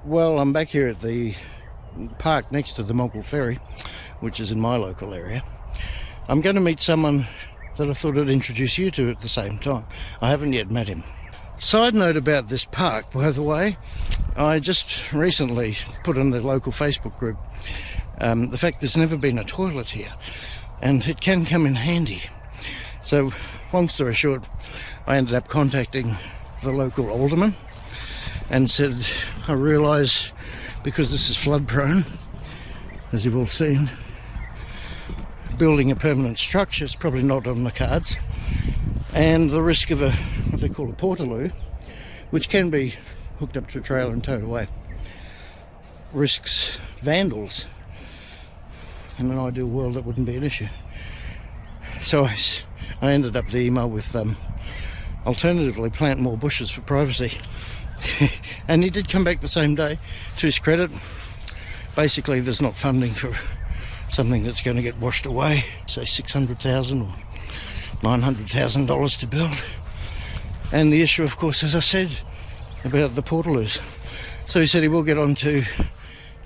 Well, I'm back here at the park next to the Moggill Ferry, which is in my local area. I'm going to meet someone that I thought I'd introduce you to at the same time. I haven't yet met him. Side note about this park, by the way, I just recently put on the local Facebook group the fact there's never been a toilet here, and it can come in handy. So, long story short, I ended up contacting the local alderman and said, I realise because this is flood prone, as you've all seen, building a permanent structure is probably not on the cards, and the risk of what they call a portaloo, which can be hooked up to a trailer and towed away, risks vandals. In an ideal world that wouldn't be an issue. So I ended up the email with alternatively plant more bushes for privacy. And he did come back the same day. To his credit, basically there's not funding for something that's going to get washed away, say $600,000 or $900,000 to build. And the issue, of course, as I said, about the portaloos. So he said he will get on to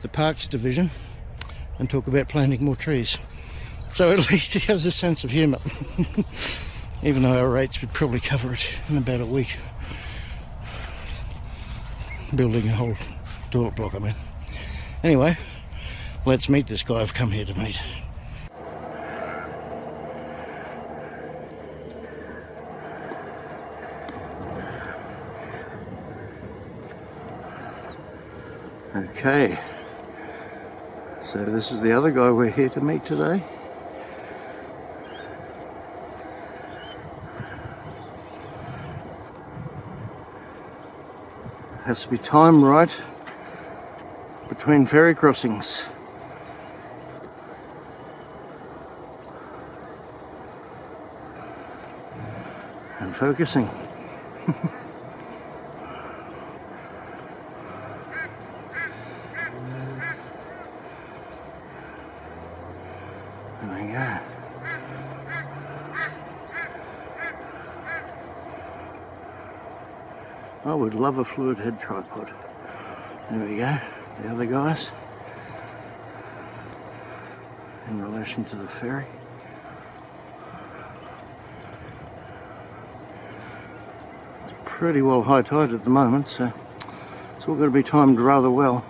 the Parks Division and talk about planting more trees. So at least he has a sense of humour. Even though our rates would probably cover it in about a week. Building a whole toilet block, I mean. Anyway, let's meet this guy I've come here to meet. Okay. So this is the other guy we're here to meet today. Has to be time right between ferry crossings. And focusing. There we go. I would love a fluid head tripod. There we go, the other guys in relation to the ferry. It's pretty well high tide at the moment, so it's all got to be timed rather well.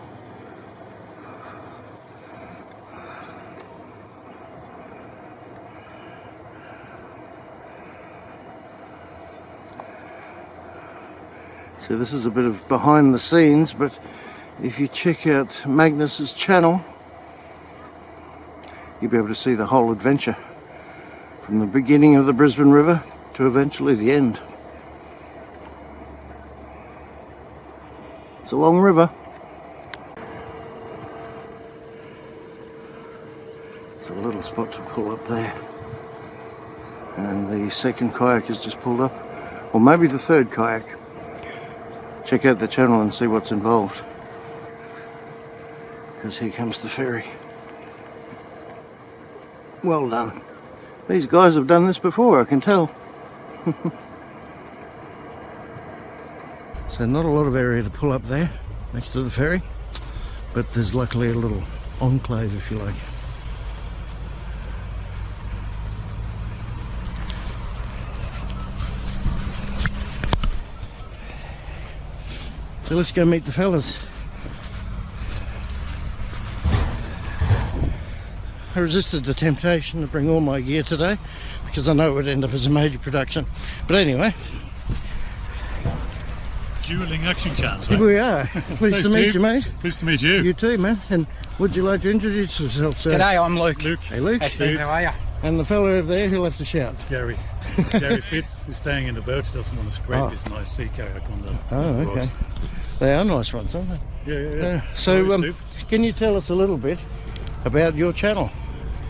So this is a bit of behind the scenes, but if you check out Magnus's channel, you'll be able to see the whole adventure from the beginning of the Brisbane River to eventually the end. It's a long river. There's a little spot to pull up there. And the second kayak has just pulled up, or maybe the third kayak. Check out the channel and see what's involved, because here comes the ferry. Well done. These guys have done this before, I can tell. So not a lot of area to pull up there next to the ferry, but there's luckily a little enclave, if you like. So let's go meet the fellas. I resisted the temptation to bring all my gear today because I know it would end up as a major production. But anyway. Dueling action cams. Here we are. Pleased to meet you, mate. Pleased to meet you. You too, man. And would you like to introduce yourself, sir? G'day, I'm Luke. Hey, Luke. Hey, Steve. How are you? And the fellow over there who'll have to shout. Gary. Gary Fitz. He's staying in the boat. He doesn't want to scrape his nice sea kayak on the okay. rocks. They are nice ones, aren't they? Yeah. So, can you tell us a little bit about your channel?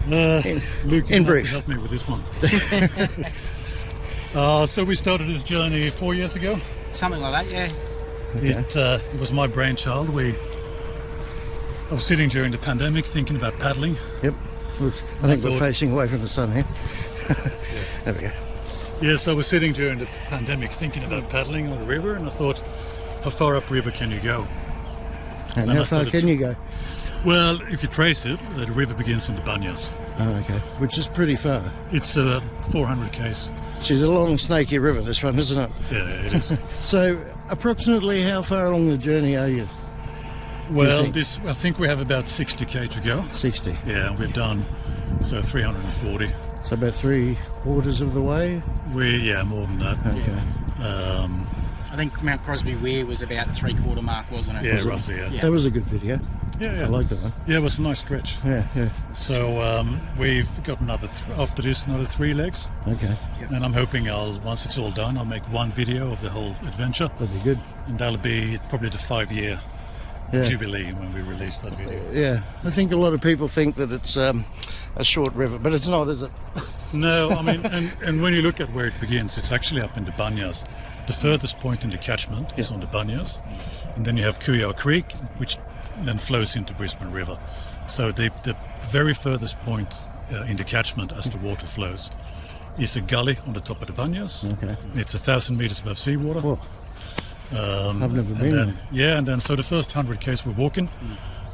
Luke, in brief. Help me with this one. So we started this journey 4 years ago. Something like that, yeah. Okay. It was my brainchild. I was sitting during the pandemic thinking about paddling. Yep. I think we're facing away from the sun here. There we go. Yes, I was sitting during the pandemic thinking about paddling on the river, and I thought, how far upriver can you go? And then how I far started can you go? Well, if you trace it, the river begins in the Banyas. Oh, okay. Which is pretty far. It's 400 k's. She's a long, snaky river, this one, isn't it? Yeah, it is. So, approximately how far along the journey are you? Well, think? I think we have about 60k to go. 60. Yeah, and we've done 340. So about 3/4 of the way? More than that. Okay. I think Mount Crosby Weir was about 3/4 mark, wasn't it? Yeah, roughly. Yeah. That was a good video. Yeah. I liked that one. Yeah, it was a nice stretch. Yeah. So we've got another 3 legs, Okay. and I'm hoping once it's all done, I'll make one video of the whole adventure, That'd be good. and that'll be probably the 5-year Yeah. jubilee when we release that video. Yeah. I think a lot of people think that it's a short river, but it's not, is it? No, I mean, and when you look at where it begins, it's actually up in the Banyas. The furthest point in the catchment is on the Banyas, and then you have Kuya Creek, which then flows into Brisbane River. So the very furthest point in the catchment as the water flows is a gully on the top of the Banyas. Okay. It's 1,000 meters above seawater. Whoa. I've never been there. Yeah, and then so the first 100 k's we're walking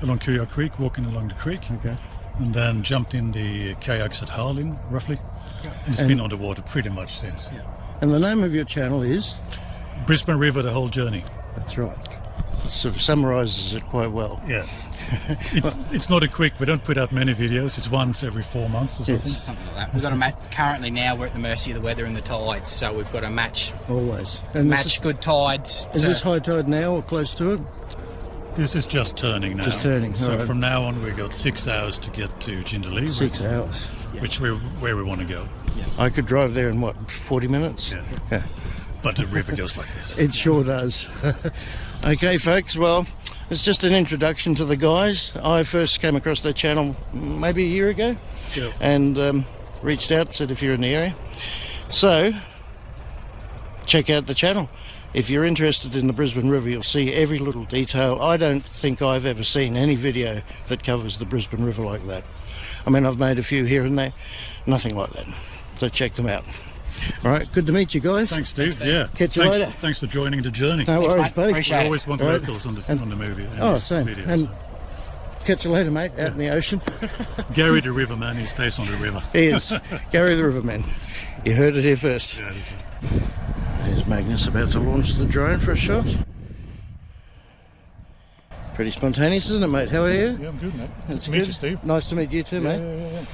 along Kuya Creek, walking along the creek, Okay. and then jumped in the kayaks at Harlin, roughly. And it's been on the water pretty much since. And the name of your channel is? Brisbane River, the whole journey. That's right. It sort of summarises it quite well. Yeah. It's not a quick, we don't put out many videos, it's once every 4 months or something. Something like that. We've got to match. Currently now we're at the mercy of the weather and the tides, so we've got to match Always. And match good tides. Is this high tide now or close to it? This is just turning now. Just turning, So alright. from now on we've got 6 hours to get to Jindalee. 6 hours. Where we want to go. I could drive there in, 40 minutes? Yeah. But the river goes like this. It sure does. Okay, folks, well, it's just an introduction to the guys. I first came across their channel maybe a year ago Yeah. and reached out, said if you're in the area. So, check out the channel. If you're interested in the Brisbane River, you'll see every little detail. I don't think I've ever seen any video that covers the Brisbane River like that. I mean, I've made a few here and there, nothing like that. So check them out. All right, good to meet you guys. Thanks, Steve. Yeah. Catch you later. Thanks for joining the journey. No worries, mate. buddy. Appreciate We it. always want Right. locals on the movie. Oh, same. Videos, And so. catch you later, mate, out in the ocean. Gary the Riverman, he stays on the river. He is. Gary the Riverman. You heard it here first. Yeah, There's Magnus about to launch the drone for a shot. Pretty spontaneous, isn't it, mate? How are you? yeah, I'm good, mate. Good That's to meet good. you, Steve. Nice to meet you too, mate. Yeah.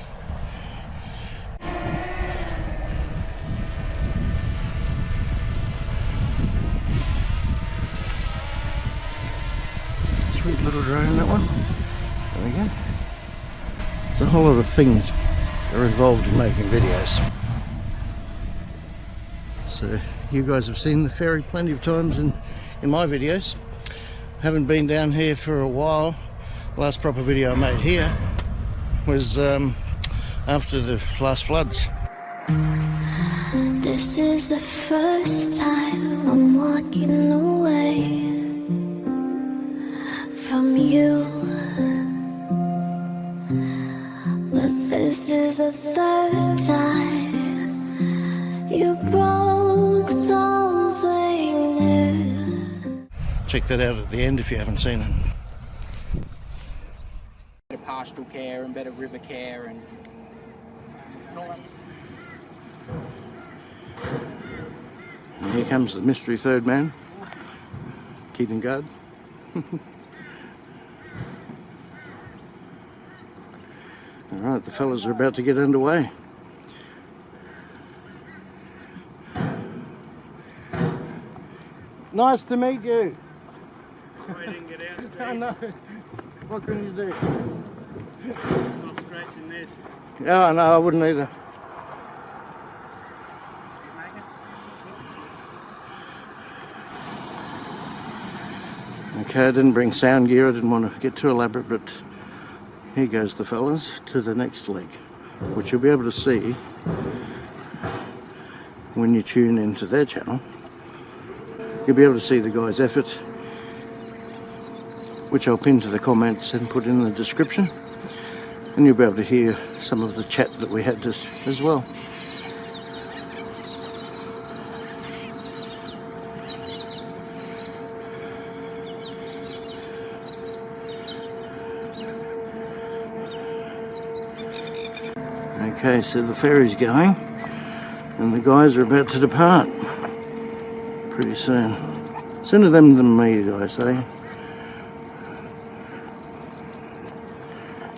Sweet little drone, that one. There we go. There's a whole lot of things that are involved in making videos. So you guys have seen the ferry plenty of times in my videos. Haven't been down here for a while. Last proper video I made here was after the last floods. This is the first time I'm walking away from you, but this is the third time you broke something new. Check that out at the end if you haven't seen it. Better pastoral care and better river care and And here comes the mystery third man, keeping guard. All right, the fellas are about to get underway. Nice to meet you. I didn't get out, Steve. I know. What can you do? Stop scratching this. Oh, no, I wouldn't either. Okay, I didn't bring sound gear. I didn't want to get too elaborate, but here goes the fellas to the next leg, which you'll be able to see when you tune into their channel. You'll be able to see the guy's effort, which I'll pin to the comments and put in the description. And you'll be able to hear some of the chat that we had as well. Okay, so the ferry's going and the guys are about to depart pretty soon. Sooner them than me, you guys, eh?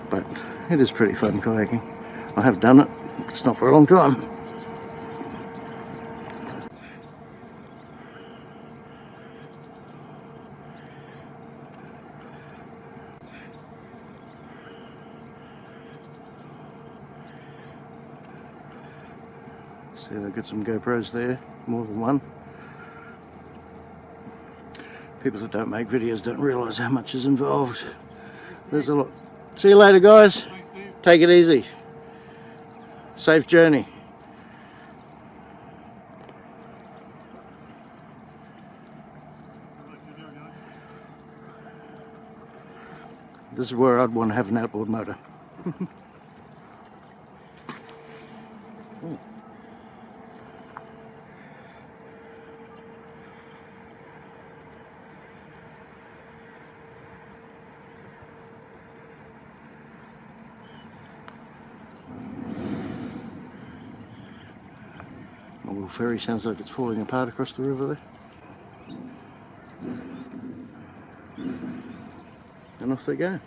But it is pretty fun kayaking. I have done it, it's not for a long time. See, they've got some GoPros there, more than one. People that don't make videos don't realise how much is involved. There's a lot. See you later, guys. Take it easy. Safe journey. This is where I'd want to have an outboard motor. Moggill Ferry sounds like it's falling apart across the river there. And off they go.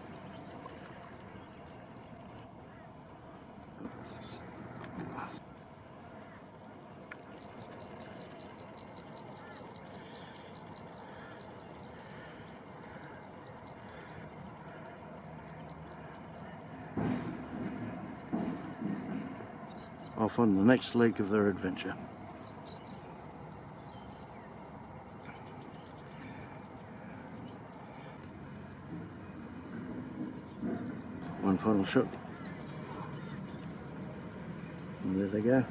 Off on the next leg of their adventure. One final shot. And there they go.